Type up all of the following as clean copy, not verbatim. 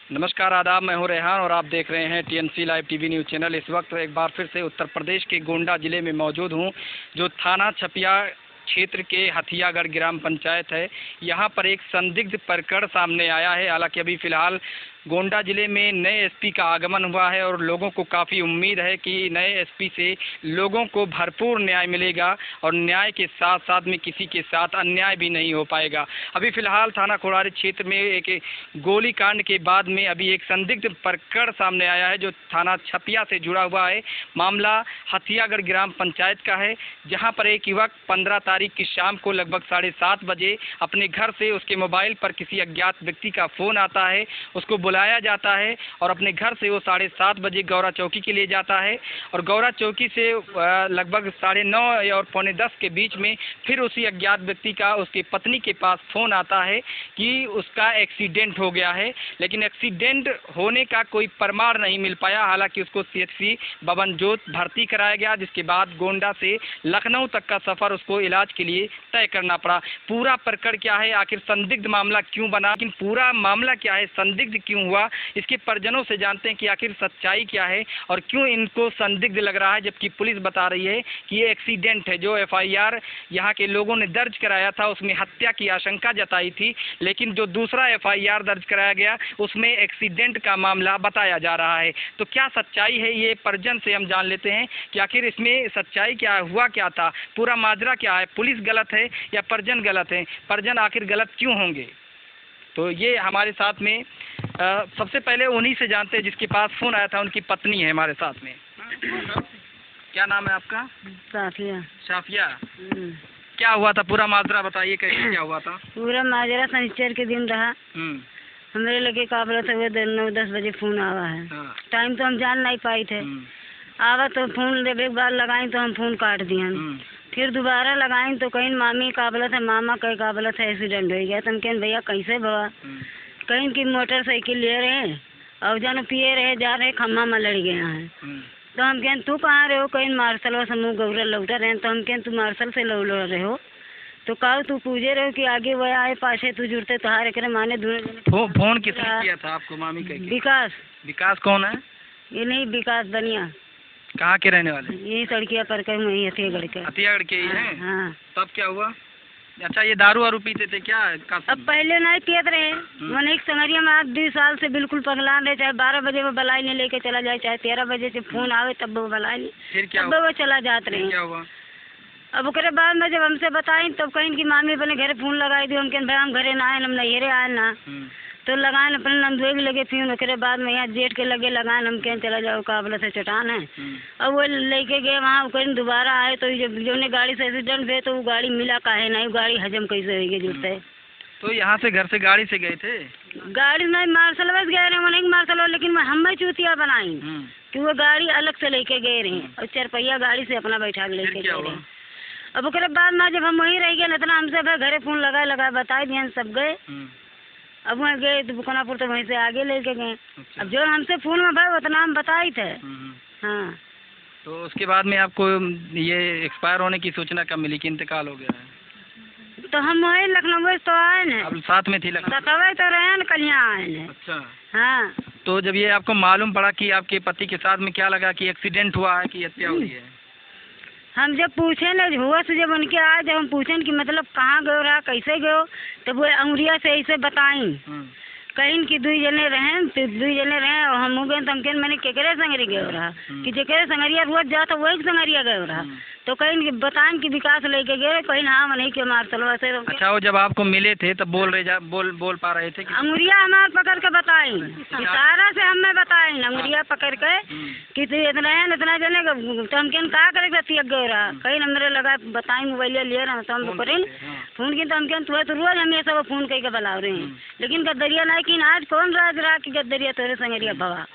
नमस्कार, आदाब। मैं हूं रेहान और आप देख रहे हैं TNC live TV news channel. इस वक्त एक बार फिर से उत्तर प्रदेश के गोंडा ज़िले में मौजूद हूं, जो थाना छपिया क्षेत्र के हथियागढ़ ग्राम पंचायत है। यहां पर एक संदिग्ध प्रकरण सामने आया है। हालांकि अभी फ़िलहाल गोंडा ज़िले में नए एसपी का आगमन हुआ है और लोगों को काफ़ी उम्मीद है कि नए एसपी से लोगों को भरपूर न्याय मिलेगा और न्याय के साथ साथ में किसी के साथ अन्याय भी नहीं हो पाएगा। अभी फ़िलहाल थाना कोड़ारी क्षेत्र में एक गोलीकांड के बाद में अभी एक संदिग्ध प्रकरण सामने आया है, जो थाना छपिया से जुड़ा हुआ है। मामला हथियागढ़ ग्राम पंचायत का है, जहां पर एक युवक 15 तारीख की शाम को लगभग 7:30 बजे अपने घर से उसके मोबाइल पर किसी अज्ञात व्यक्ति का फ़ोन आता है। उसको बुलाया जाता है और अपने घर से वो 7:30 बजे गौरा चौकी के लिए जाता है और गौरा चौकी से लगभग 9:30 और 9:45 के बीच में फिर उसी अज्ञात व्यक्ति का उसकी पत्नी के पास फ़ोन आता है कि उसका एक्सीडेंट हो गया है। लेकिन एक्सीडेंट होने का कोई प्रमाण नहीं मिल पाया। हालांकि उसको CHC बबन जोत भर्ती कराया गया, जिसके बाद गोंडा से लखनऊ तक का सफ़र उसको इलाज के लिए तय करना पड़ा। पूरा प्रकरण क्या है, आखिर संदिग्ध मामला क्यों बना, लेकिन पूरा मामला क्या है, संदिग्ध क्यों हुआ, इसके परिजनों से जानते हैं कि आखिर सच्चाई क्या है और क्यों इनको संदिग्ध लग रहा है। जबकि पुलिस बता रही है कि ये एक्सीडेंट है। जो FIR यहाँ के लोगों ने दर्ज कराया था उसमें हत्या की आशंका जताई थी, लेकिन जो दूसरा FIR दर्ज कराया गया उसमें एक्सीडेंट का मामला बताया जा रहा है। तो क्या सच्चाई है, ये परिजन से हम जान लेते हैं कि आखिर इसमें सच्चाई क्या हुआ, क्या था, पूरा माजरा क्या है। पुलिस गलत है या परिजन गलत है, परिजन आखिर गलत क्यों होंगे। तो ये हमारे साथ में सबसे पहले उन्हीं से जानते हैं जिसके पास फ़ोन आया था। उनकी पत्नी है हमारे साथ में। क्या नाम है आपका? साफिया। साफिया, क्या हुआ था, पूरा माजरा बताइए, कैसे क्या हुआ था। पूरा माजरा शनिचर के दिन रहा। हमारे लगे काबलत हुए 9-10 बजे फ़ोन आवा है। टाइम तो हम जान नहीं पाए थे। आवा तो फ़ोन एक बार लगाई तो हम फ़ोन काट दिए। फिर दोबारा लगाई तो कहीं मामी काबलत है, मामा कहीं काबलत है, एक्सीडेंट हो गया। तो हम कहें भैया कैसे भवा, कहीं की मोटरसाइकिल ले रहे हैं और जानो पिए रहे जा रहे खम्मा में लड़ गए हैं। तो हम कहें तू कहाँ रहे हो, कहीं मार्शल समूह गौरा लौटा रहे। तो हम कहें तू मार्शल से लौट रहे हो तो कहो तू पूछे रहे हो कि आगे वह आए पाछे तू जुड़ते तो हारे करे माने दूर। फोन किसने किया था आपको, मामी का? विकास। विकास कौन है? ये नहीं, विकास बनिया। कहाँ के रहने वाले? यही सड़किया पर कहीं वही हथियागढ़ के। हथियागढ़ के ही हैं? हाँ। तब क्या हुआ? अच्छा, ये दारू वारू पीते थे क्या? अब पहले नहीं पियत रहे। मैंने एक संगरिया में 8-20 साल से बिल्कुल पगला रहे। चाहे 12 बजे वो बलाई नहीं लेके चला जाए, चाहे 13 बजे से फ़ोन आवे तब वो बलाई नहीं, फिर क्या तब वो चला जाते रहे। क्या हुआ? अब उसके बाद में जब हमसे बताई तब कहीं की मामी अपने घरे फ़ोन लगाई दी। हम कहें भाई हम घरे ना आए, हम नैहरे आए ना। तो लगाए अपने नंदुए के लगे, फिर उसके बाद में यहाँ जेठ के लगे लगाए। हम कहें चला जाओ काबला से चटान है। अब वो लेके गए वहाँ, कहीं दोबारा आए तो जब जो ने गाड़ी से एक्सीडेंट हुए तो वो गाड़ी मिला काहे नहीं, गाड़ी हजम कैसे होगी जुड़ते। तो यहाँ से घर से गाड़ी से गए थे? गाड़ी नहीं, मार्शल बस गए रहे, वो नहीं मार्शल, लेकिन हम चूतिया बनाई कि वो गाड़ी अलग से लेके गए रहे और 4 पहिया गाड़ी से अपना बैठा के लेके गए रहे। अब उसके बाद में जब हम वहीं रह गए इतना हमसे भाई घरे फ़ोन लगाए बताए दिए, सब गए। अब वहाँ गए तो बुकनापुर तो वहीं से आगे लेके गए। अच्छा। अब जो हमसे फ़ोन में भाई उतना हम बताए थे। हाँ। तो उसके बाद में आपको ये एक्सपायर होने की सूचना कब मिली कि इंतकाल हो गया है? तो हम वही लखनऊ तो आए न। अब साथ में थी लखनऊ? तो रहे न, कल यहाँ आए न। अच्छा। हाँ। तो जब ये आपको मालूम पड़ा कि आपके पति के साथ में, क्या लगा कि एक्सीडेंट हुआ है कि हत्या हुई है? हम जब पूछे न हुआ से जब उनके आए, जब हम पूछें कि मतलब कहाँ गए रहा, कैसे गए, तो वो अंगुरिया से ऐसे बताई कहीं कि 2 जने रहे, तो 2 जने रहे और हम गए। तो हम कहें मैंने केकरे संगरी गए रहा कि जेकरे संगरिया रोज जाता वही संगरिया गए रहा। तो कहीं बताएं कि विकास लेके गए, कहीं हाँ नहीं के मार्शल से। अच्छा, वो जब आपको मिले थे तब बोल पा रहे थे? अंगुरिया हमारे पकड़ के बताई, इशारा से हमें बताई अंगुरिया पकड़ के कि तू इतना है इतना जने। तो हम कहें कहा करे गए रहा, कहीं हमरे लगा बताई मोबाइल लिए रहा। तो हम करें फ़ोन की, तो हम कहें तो रोज हमेशा वो फ़ोन कह के बुला रहे हैं, लेकिन गद्दरिया नहीं कि आज कौन राज रहा कि गद्दरिया तोरे संगरिया भवा।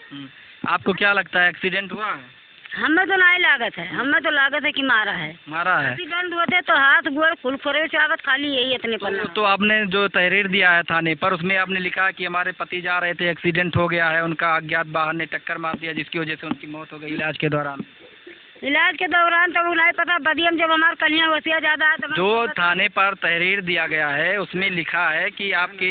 आपको क्या लगता है, एक्सीडेंट हुआ है? हमें तो नहीं लागत है, हमें तो लागत है कि मारा है। एक्सीडेंट होते तो हाथ गोड़ फुल फरे चावत खाली यही इतने पर। तो आपने जो तहरीर दिया है थाने पर, उसमें आपने लिखा कि हमारे पति जा रहे थे, एक्सीडेंट हो गया है, उनका अज्ञात वाहन ने टक्कर मार दिया जिसकी वजह से उनकी मौत हो गई इलाज के दौरान। इलाज के दौरान तो नहीं पता, बदियम जब हमारे कलियाँ वसिया ज्यादा है तो जो थाने पर तहरीर दिया गया है उसमें लिखा है कि आपके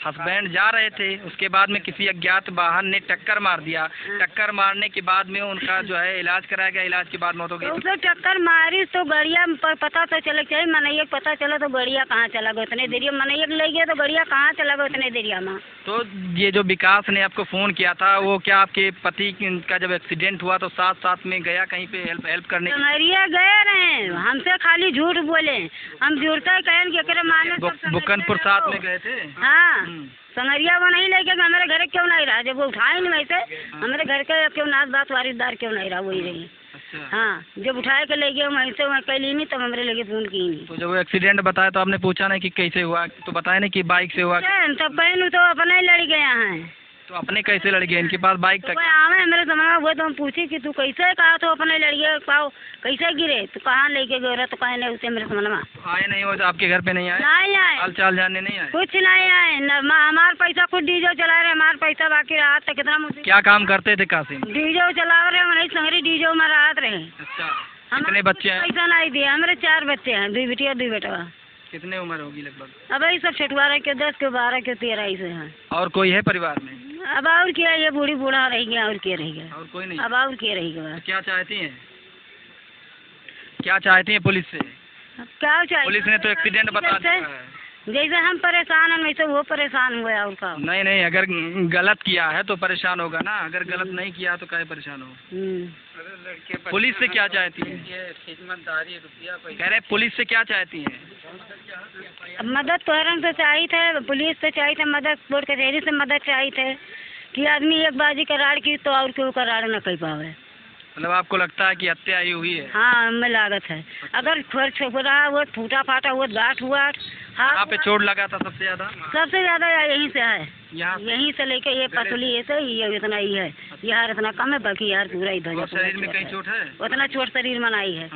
हस्बैंड जा रहे थे, उसके बाद में किसी अज्ञात वाहन ने टक्कर मार दिया। टक्कर मारने के बाद में उनका जो है इलाज कराया गया, इलाज के बाद मौत हो गई। तो उसे टक्कर मारी तो गड़िया पर पता तो चले चाहिए, मनैया पता चला तो गड़िया कहाँ चला गया उतने देरिया, मनैया ले गया तो गड़िया कहाँ चला गया उतने देरिया में। तो ये जो विकास ने आपको फ़ोन किया था वो क्या आपके पति का जब एक्सीडेंट हुआ तो साथ साथ में गया कहीं पे हेल्प करने? संगरिया गए रहे, हमसे खाली झूठ बोले, हम झूठता कहें कि एकरे माने बुकनपुर साथ में गए थे। हाँ, संगरिया वो नहीं लेके हमारे घर क्यों नहीं रहा, जब वो उठाए नहीं वैसे हमारे घर के क्यों नाथ बात वारिसदार क्यों नहीं रहा, वही रही। अच्छा। हाँ, जब उठाए के ले गए वहीं से वहाँ कैली नहीं तब हमारे लगे फोन की नहीं। तो जब वो एक्सीडेंट बताया तो आपने पूछा नहीं कि कैसे हुआ, तो बताया नहीं कि बाइक से हुआ? तब बहन तो अपने ही लड़ गया है। तो अपने कैसे लड़ गए, इनके पास बाइक तक? आवे मेरे समझ में हुए तो हम पूछे कि तू कैसे, कहा तो अपने लड़िए पाओ कैसे गिरे, तो कहाँ लेके गए रहा, तो कहे नहीं उसे मेरे समझ में आए नहीं हो, तो आपके घर पे नहीं आए? नहीं आए, हाल चाल जानने नहीं आए? कुछ नहीं आए, हमारा पैसा खुद डीजो चला रहे, हमारा पैसा बाकी रहा था कितना मुझे। क्या काम करते थे कासिम? डीजो चला रहे, नहीं संगरी डीजो में रात रहे। अच्छा, कितने बच्चे हैं? पैसा नहीं दिया, हमारे 4 बच्चे हैं, 2 बेटिया 2 बेटा। कितने उम्र होगी लगभग? अब यही सब छठवारा के 10 के 12 के 13 ऐसे हैं। और कोई है परिवार में? अब और क्या, ये बूढ़ी बूढ़ा रह गया और क्या रह गया, और कोई नहीं? अब और क्या रह गया। क्या चाहती हैं, क्या चाहती हैं पुलिस से? क्या चाहिए, पुलिस ने तो एक्सीडेंट बता दिया है। जैसे हम परेशान हैं वैसे वो परेशान हुआ और का। नहीं नहीं, अगर गलत किया है तो परेशान होगा ना, अगर गलत नहीं किया तो काहे परेशान हो? पुलिस से क्या चाहती है? कह रहे पुलिस से क्या चाहती है? मदद तोहरन से चाहिए थे, पुलिस से चाहिए थे मदद, कोर्ट कचहरी से मदद चाहिए थे कि आदमी एक बाजी करार की तो और क्यों करार न कर पावे। मतलब आपको लगता है कि हत्या ही हुई है? हाँ, हमें लागत है, अगर छोड़ा वो टूटा फाटा वो गाठ हुआ, यहाँ पे चोट लगा था सबसे ज्यादा यहीं से है, यहीं से लेके ये पसली ऐसे ये इतना ही है, यार इतना कम है, बाकी यार पूरा इधर शरीर में कहीं चोट है? उतना चोट शरीर में नहीं है,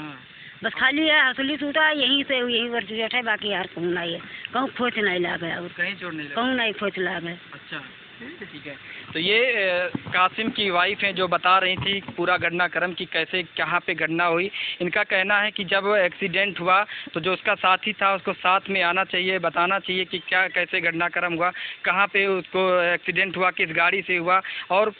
बस खाली है हंसली टूटा है, यहीं से यहीं पर चोट है, बाकी यार कहूँ नहीं है, कहूँ खोच नहीं ला गया, कहीं चोट नहीं, कहूँ नहीं खोच ला गया। अच्छा ठीक है। तो ये कासिम की वाइफ हैं जो बता रही थी पूरा घटनाक्रम कि कैसे कहाँ पे घटना हुई। इनका कहना है कि जब एक्सीडेंट हुआ तो जो उसका साथी था उसको साथ में आना चाहिए, बताना चाहिए कि क्या कैसे घटनाक्रम हुआ, कहाँ पे उसको एक्सीडेंट हुआ, किस गाड़ी से हुआ और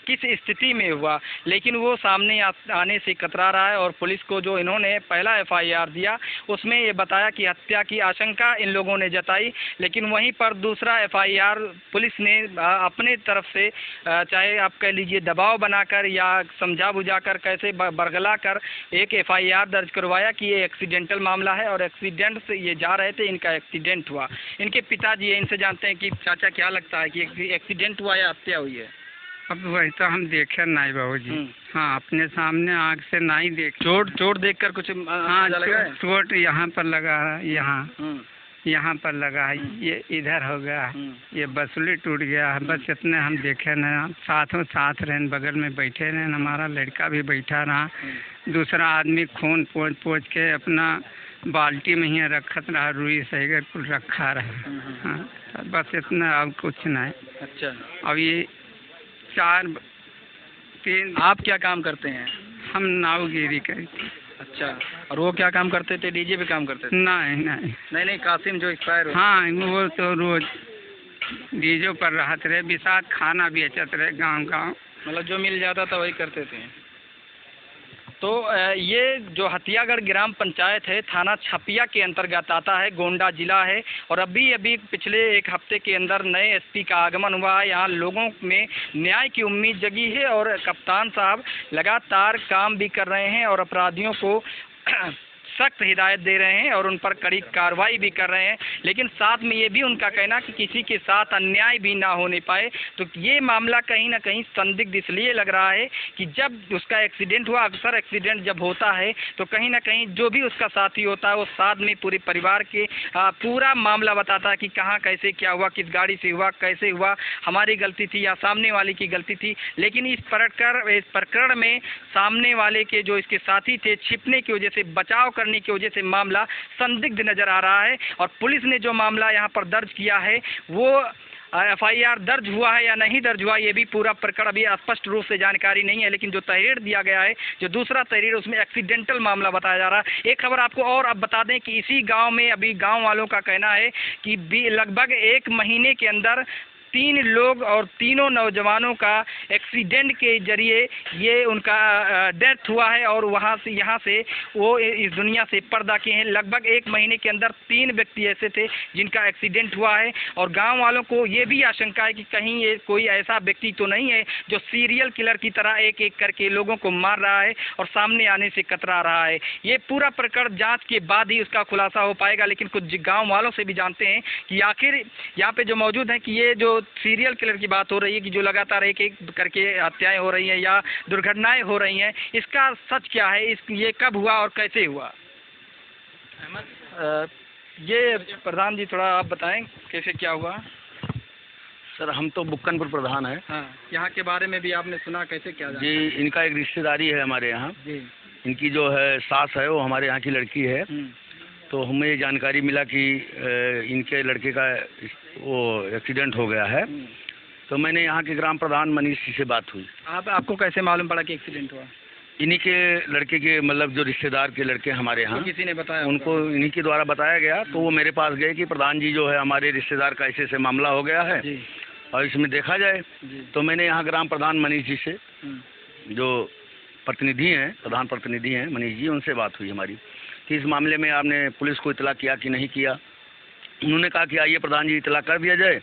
किस स्थिति में हुआ, लेकिन वो सामने आने से कतरा रहा है। और पुलिस को जो इन्होंने पहला FIR दिया उसमें ये बताया कि हत्या की आशंका इन लोगों ने जताई, लेकिन वहीं पर दूसरा FIR पुलिस ने अपने तरफ से चाहे आप कह लीजिए दबाव बनाकर या समझा बुझाकर कैसे बरगला कर एक FIR दर्ज करवाया कि ये एक्सीडेंटल मामला है और एक्सीडेंट से ये जा रहे थे, इनका एक्सीडेंट हुआ। इनके पिताजी है, इनसे जानते हैं कि चाचा क्या लगता है कि एक्सीडेंट हुआ या हत्या हुई है? अब वही तो हम देखे नहीं बहू जी। हाँ, अपने सामने आँख से नहीं देखे। चोट देखकर कुछ हाँ, चोट यहाँ पर लगा है, यहाँ पर लगा है, ये इधर हो गया, ये बसुली टूट गया है, बस इतने हम देखे न। साथों साथ रहे, बगल में बैठे रहे, हमारा लड़का भी बैठा रहा, दूसरा आदमी खून पोंछ के अपना बाल्टी में ही रखत रहा, रुई सही कुल रखा रहा। हाँ, बस इतना, अब कुछ नहीं। अच्छा, अब ये 4-3। आप क्या काम करते हैं? हम नावगिरी करते। अच्छा, और वो क्या काम करते थे? डीजे पे काम करते थे? नहीं, कासिम जो एक्सपायर हो। हाँ, वो तो रोज डीजे पर रहते रहे, बिसात खाना बेचते रहे गांव। मतलब जो मिल जाता था वही करते थे। तो ये जो हथियागढ़ ग्राम पंचायत है थाना छपिया के अंतर्गत आता है, गोंडा जिला है। और अभी पिछले 1 हफ्ते के अंदर नए SP का आगमन हुआ है। यहाँ लोगों में न्याय की उम्मीद जगी है और कप्तान साहब लगातार काम भी कर रहे हैं और अपराधियों को सख्त हिदायत दे रहे हैं और उन पर कड़ी कार्रवाई भी कर रहे हैं। लेकिन साथ में ये भी उनका कहना कि किसी के साथ अन्याय भी ना होने पाए। तो ये मामला कहीं ना कहीं संदिग्ध इसलिए लग रहा है कि जब उसका एक्सीडेंट हुआ, अक्सर एक्सीडेंट जब होता है तो कहीं ना कहीं जो भी उसका साथी होता है वो साथ में पूरे परिवार के पूरा मामला बताता है कि कहाँ कैसे क्या हुआ, किस गाड़ी से हुआ, कैसे हुआ, हमारी गलती थी या सामने वाले की गलती थी। लेकिन इस प्रकरण में सामने वाले के जो इसके साथी थे छिपने की वजह से, बचाव करने की वजह से मामला संदिग्ध नजर आ रहा है। और पुलिस ने जो मामला यहाँ पर दर्ज किया है वो FIR दर्ज हुआ है या नहीं दर्ज हुआ, ये भी पूरा प्रकरण अभी स्पष्ट रूप से जानकारी नहीं है। लेकिन जो तहरीर दिया गया है, जो दूसरा तहरीर, उसमें एक्सीडेंटल मामला बताया जा रहा है। एक खबर आपको और अब बता दें कि इसी गांव में अभी गांव वालों का कहना है कि लगभग 1 महीने के अंदर 3 लोग और तीनों नौजवानों का एक्सीडेंट के जरिए ये उनका डेथ हुआ है और वहाँ से यहाँ से वो इस दुनिया से पर्दा किए हैं। लगभग 1 महीने के अंदर 3 व्यक्ति ऐसे थे जिनका एक्सीडेंट हुआ है और गांव वालों को ये भी आशंका है कि कहीं ये कोई ऐसा व्यक्ति तो नहीं है जो सीरियल किलर की तरह एक एक करके लोगों को मार रहा है और सामने आने से कतरा रहा है। ये पूरा प्रकरण जाँच के बाद ही उसका खुलासा हो पाएगा। लेकिन कुछ गाँव वालों से भी जानते हैं कि आखिर यहाँ पे जो मौजूद हैं कि ये जो सीरियल किलर की बात हो रही है कि जो लगातार एक एक करके हत्याएं हो रही हैं या दुर्घटनाएं हो रही हैं, इसका सच क्या है, ये कब हुआ और कैसे हुआ? ये प्रधान जी थोड़ा आप बताएं कैसे क्या हुआ? सर हम तो बुक्कनपुर प्रधान है। हाँ, यहाँ के बारे में भी आपने सुना, कैसे क्या जाना? जी, इनका एक रिश्तेदारी है हमारे यहाँ जी। इनकी जो है सास है वो हमारे यहाँ की लड़की है। तो हमें ये जानकारी मिला कि इनके लड़के का वो एक्सीडेंट हो गया है। तो मैंने यहाँ के ग्राम प्रधान मनीष जी से बात हुई। आपको कैसे मालूम पड़ा कि एक्सीडेंट हुआ? इन्हीं के लड़के के मतलब जो रिश्तेदार के लड़के हमारे यहाँ, तो किसी ने बताया? उनको इन्हीं के द्वारा बताया गया। तो वो मेरे पास गए कि प्रधान जी जो है हमारे रिश्तेदार का ऐसे मामला हो गया है जी, और इसमें देखा जाए। तो मैंने यहाँ ग्राम प्रधान मनीष जी से, जो प्रतिनिधि हैं, प्रधान प्रतिनिधि हैं मनीष जी, उनसे बात हुई हमारी कि इस मामले में आपने पुलिस को इतला किया कि नहीं किया। उन्होंने कहा कि आइए प्रधान जी इतला कर दिया जाए।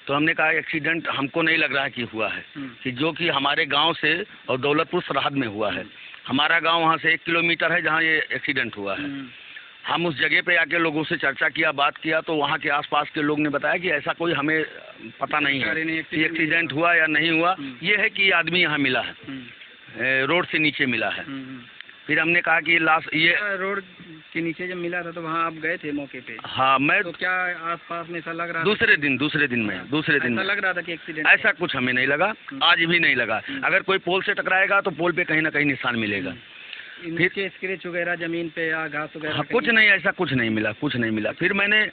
तो हमने कहा एक्सीडेंट हमको नहीं लग रहा है कि हुआ है, कि जो कि हमारे गांव से और दौलतपुर सरहद में हुआ है। हमारा गांव वहां से 1 किलोमीटर है जहां ये एक्सीडेंट हुआ है। हम उस जगह पे आके लोगों से चर्चा किया, बात किया, तो वहाँ के आसपास के लोग ने बताया कि ऐसा कोई हमें पता नहीं है कि एक्सीडेंट हुआ या नहीं हुआ। ये है कि आदमी यहाँ मिला है, रोड से नीचे मिला है। फिर हमने कहा कि लाश ये रोड के नीचे जब मिला था तो वहाँ आप गए थे मौके पे? हाँ, मैं तो क्या आसपास में ऐसा लग रहा था? दूसरे दिन में लग रहा था कि एक्सीडेंट? ऐसा कुछ हमें नहीं लगा, आज भी नहीं लगा। अगर कोई पोल से टकराएगा तो पोल पे कहीं ना कहीं निशान मिलेगा। फिर स्क्रैच वगैरह जमीन पे या घास वगैरह? हाँ, कुछ नहीं, ऐसा कुछ नहीं मिला। फिर मैंने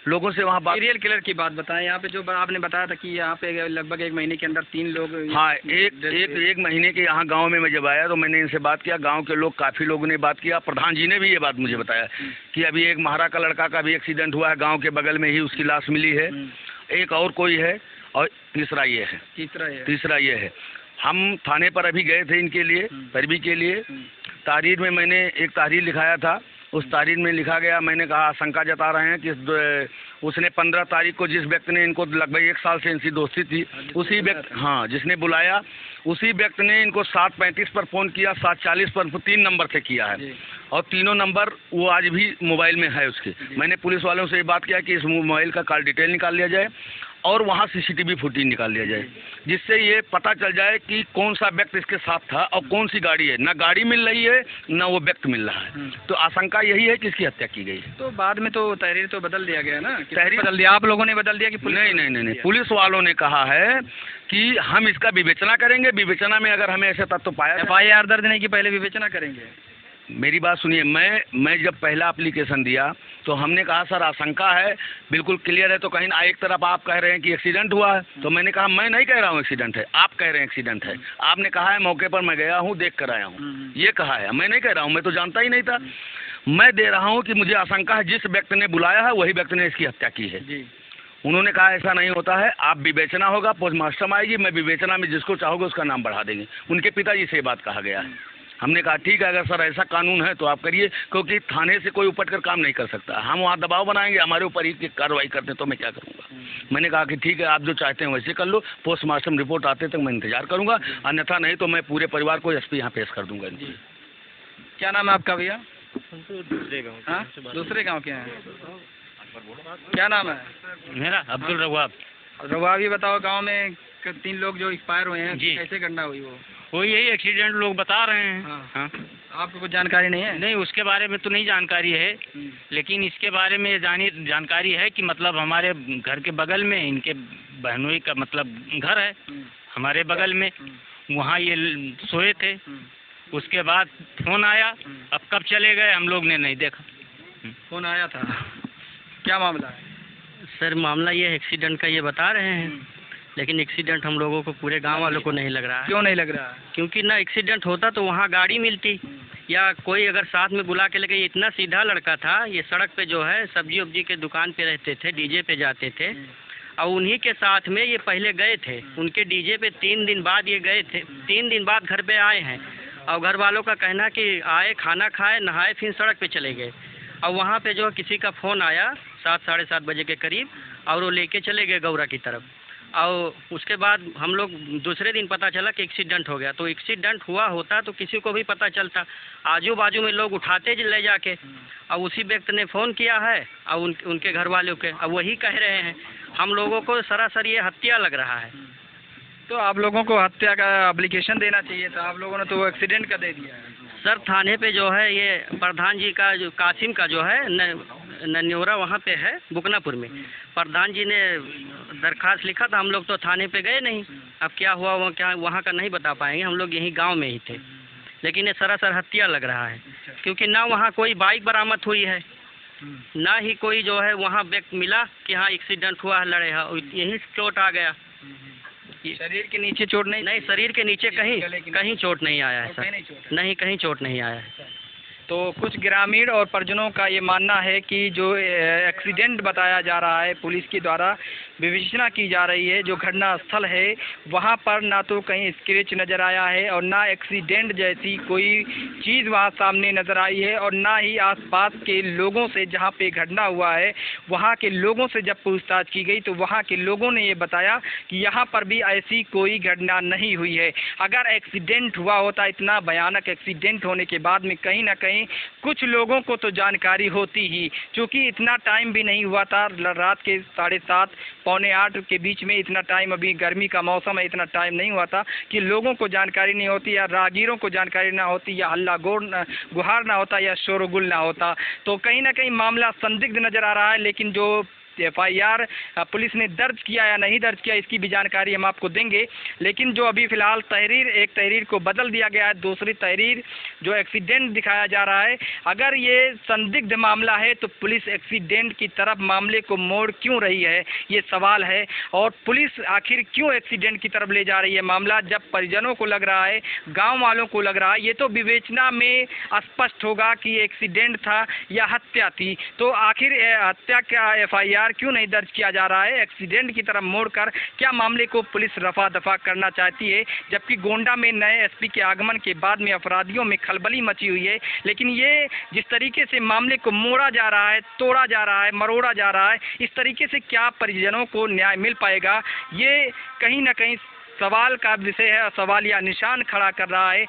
लोगों से वहाँ बात, सीरियल किलर की बात बताएं। यहाँ पे जो आपने बताया था कि यहाँ पे लगभग 1 महीने के अंदर 3 लोग। हाँ, एक महीने के यहाँ गांव में मैं जब आया तो मैंने इनसे बात किया। गांव के लोग, काफ़ी लोगों ने बात किया। प्रधान जी ने भी ये बात मुझे बताया कि अभी एक महारा का लड़का का भी एक्सीडेंट हुआ है, गाँव के बगल में ही उसकी लाश मिली है। एक और कोई है और तीसरा ये है। हम थाने पर अभी गए थे इनके लिए, पैरवी के लिए। तहरीर में मैंने एक तहरीर लिखाया था। उस तारीख में लिखा गया, मैंने कहा आशंका जता रहे हैं कि उसने 15 तारीख को जिस व्यक्ति ने इनको लगभग 1 साल से इनकी दोस्ती थी, उसी व्यक्ति, हाँ, जिसने बुलाया उसी व्यक्ति ने इनको 7:35 पर फ़ोन किया, 7:40 पर 3 नंबर से किया है और तीनों नंबर वो आज भी मोबाइल में है उसके। मैंने पुलिस वालों से ये बात किया कि इस मोबाइल का कॉल डिटेल निकाल लिया जाए और वहाँ CCTV फुटेज निकाल लिया जाए, जिससे ये पता चल जाए कि कौन सा व्यक्ति इसके साथ था और कौन सी गाड़ी है। ना गाड़ी मिल रही है, ना वो व्यक्ति मिल रहा है। तो आशंका यही है कि इसकी हत्या की गई है। तो बाद में तो तहरीर तो बदल दिया गया ना? तहरीर बदल दिया? आप लोगों ने बदल दिया कि नहीं, पुलिस वालों ने कहा है कि हम इसका विवेचना करेंगे। विवेचना में अगर हमें ऐसे तत्व पाया, FIR दर्ज नहीं की पहले विवेचना करेंगे। मेरी बात सुनिए, मैं जब पहला एप्लीकेशन दिया तो हमने कहा सर आशंका है, बिल्कुल क्लियर है। तो कहीं एक तरफ आप कह रहे हैं कि एक्सीडेंट हुआ है, तो मैंने कहा मैं नहीं कह रहा हूँ एक्सीडेंट है, आप कह रहे हैं एक्सीडेंट है। आपने कहा है मौके पर मैं गया हूँ, देख कर आया हूँ, ये कहा है। मैं नहीं कह रहा हूँ, मैं तो जानता ही नहीं था। मैं दे रहा हूँ कि मुझे आशंका है जिस व्यक्ति ने बुलाया है वही व्यक्ति ने इसकी हत्या की है। उन्होंने कहा ऐसा नहीं होता है, आप विवेचना होगा, पोस्टमार्टम आएगी, मैं विवेचना में जिसको चाहोगे उसका नाम बढ़ा देंगे। उनके पिताजी से ये बात कहा गया है। हमने कहा ठीक है, अगर सर ऐसा कानून है तो आप करिए, क्योंकि थाने से कोई उपट कर काम नहीं कर सकता। हम वहाँ दबाव बनाएंगे, हमारे ऊपर ही कार्रवाई करते तो मैं क्या करूँगा। मैंने कहा कि ठीक है, आप जो चाहते हैं वैसे कर लो, पोस्टमार्टम रिपोर्ट आते तक मैं इंतजार करूँगा, अन्यथा नहीं तो मैं पूरे परिवार को SP यहाँ पेश कर दूँगा। क्या नाम है आपका भैया? दूसरे गाँव के हैं। क्या नाम है? मेरा अब्दुल रवाब। रवाब, ये बताओ गाँव में 3 लोग जो एक्सपायर हुए हैं, कैसे घटना हुई? वो यही एक्सीडेंट लोग बता रहे हैं। हाँ। आपको कुछ जानकारी नहीं है? नहीं, उसके बारे में तो नहीं जानकारी है, लेकिन इसके बारे में जानकारी है कि मतलब हमारे घर के बगल में इनके बहनोई का मतलब घर है हमारे बगल में, वहाँ ये सोए थे। उसके बाद फ़ोन आया, अब कब चले गए हम लोग ने नहीं देखा। फ़ोन आया था? क्या मामला है? सर मामला ये एक्सीडेंट का ये बता रहे हैं, लेकिन एक्सीडेंट हम लोगों को, पूरे गांव वालों को नहीं लग रहा है। क्यों नहीं लग रहा? क्योंकि ना एक्सीडेंट होता तो वहाँ गाड़ी मिलती, या कोई अगर साथ में बुला के लेके, इतना सीधा लड़का था, ये सड़क पे जो है सब्जी उब्जी के दुकान पे रहते थे, डीजे पे जाते थे, और उन्हीं के साथ में ये पहले गए थे, उनके डीजे पे 3 दिन बाद ये गए थे, 3 दिन बाद घर पे आए हैं, और घर वालों का कहना कि आए, खाना खाए, नहाए, फिर सड़क पे चले गए। और वहाँ पे जो किसी का फ़ोन आया 7 साढ़े 7 बजे के करीब, और वो लेके चले गए गौरा की तरफ। और उसके बाद हम लोग दूसरे दिन पता चला कि एक्सीडेंट हो गया। तो एक्सीडेंट हुआ होता तो किसी को भी पता चलता, आजू बाजू में लोग उठाते ले जाके, और उसी व्यक्ति ने फ़ोन किया है और उनके घर वालों के, अब वही कह रहे हैं। हम लोगों को सरासर ये हत्या लग रहा है। तो आप लोगों को हत्या का एप्लीकेशन देना चाहिए था, आप लोगों ने तो एक्सीडेंट का दे दिया है। सर थाने पे जो है ये प्रधान जी का, जो कासिम का जो है नन्योरा वहाँ पे है बुकनापुर में, प्रधान जी ने दरखास्त लिखा था, हम लोग तो थाने पे गए नहीं। अब क्या हुआ वो क्या वहाँ का नहीं बता पाएंगे, हम लोग यहीं गांव में ही थे। लेकिन ये सरासर हत्या लग रहा है, क्योंकि ना वहाँ कोई बाइक बरामद हुई है, ना ही कोई जो है वहाँ व्यक्ति मिला कि हाँ एक्सीडेंट हुआ है, लड़े है, यहीं चोट आ गया। शरीर के नीचे चोट नहीं? नहीं, शरीर के नीचे कहीं चोट नहीं आया है सर, नहीं कहीं चोट नहीं आया है। तो कुछ ग्रामीण और परिजनों का ये मानना है कि जो एक्सीडेंट बताया जा रहा है, पुलिस के द्वारा विवेचना की जा रही है, जो घटना स्थल है वहाँ पर ना तो कहीं स्क्रैच नज़र आया है और ना एक्सीडेंट जैसी कोई चीज़ वहाँ सामने नज़र आई है, और ना ही आसपास के लोगों से, जहाँ पे घटना हुआ है वहाँ के लोगों से जब पूछताछ की गई तो वहाँ के लोगों ने ये बताया कि यहाँ पर भी ऐसी कोई घटना नहीं हुई है। अगर एक्सीडेंट हुआ होता, इतना भयानक एक्सीडेंट होने के बाद में कहीं ना कहीं कुछ लोगों को तो जानकारी होती ही, क्योंकि इतना टाइम भी नहीं हुआ था, रात के 7:30 पौने 8 के बीच में, इतना टाइम, अभी गर्मी का मौसम है, इतना टाइम नहीं हुआ था कि लोगों को जानकारी नहीं होती, या राहगीरों को जानकारी ना होती, या हल्ला गुहार ना होता, या शोरगुल ना होता। तो कहीं ना कहीं मामला संदिग्ध नज़र आ रहा है। लेकिन जो FIR पुलिस ने दर्ज किया या नहीं दर्ज किया, इसकी भी जानकारी हम आपको देंगे। लेकिन जो अभी फ़िलहाल एक तहरीर को बदल दिया गया है, दूसरी तहरीर जो एक्सीडेंट दिखाया जा रहा है, अगर ये संदिग्ध मामला है तो पुलिस एक्सीडेंट की तरफ मामले को मोड़ क्यों रही है, ये सवाल है। और पुलिस आखिर क्यों एक्सीडेंट की तरफ ले जा रही है मामला, जब परिजनों को लग रहा है, गाँव वालों को लग रहा है, ये तो विवेचना में स्पष्ट होगा कि एक्सीडेंट था या हत्या थी। तो आखिर हत्या का FIR क्यों नहीं दर्ज किया जा रहा है, एक्सीडेंट की तरफ मोड़कर क्या मामले को पुलिस रफा दफा करना चाहती है। जबकि गोंडा में नए SP के आगमन के बाद में अपराधियों में खलबली मची हुई है। लेकिन ये जिस तरीके से मामले को मोड़ा जा रहा है, तोड़ा जा रहा है, मरोड़ा जा रहा है, इस तरीके से क्या परिजनों को न्याय मिल पाएगा, ये कहीं ना कहीं सवाल का विषय है, सवाल या निशान खड़ा कर रहा है।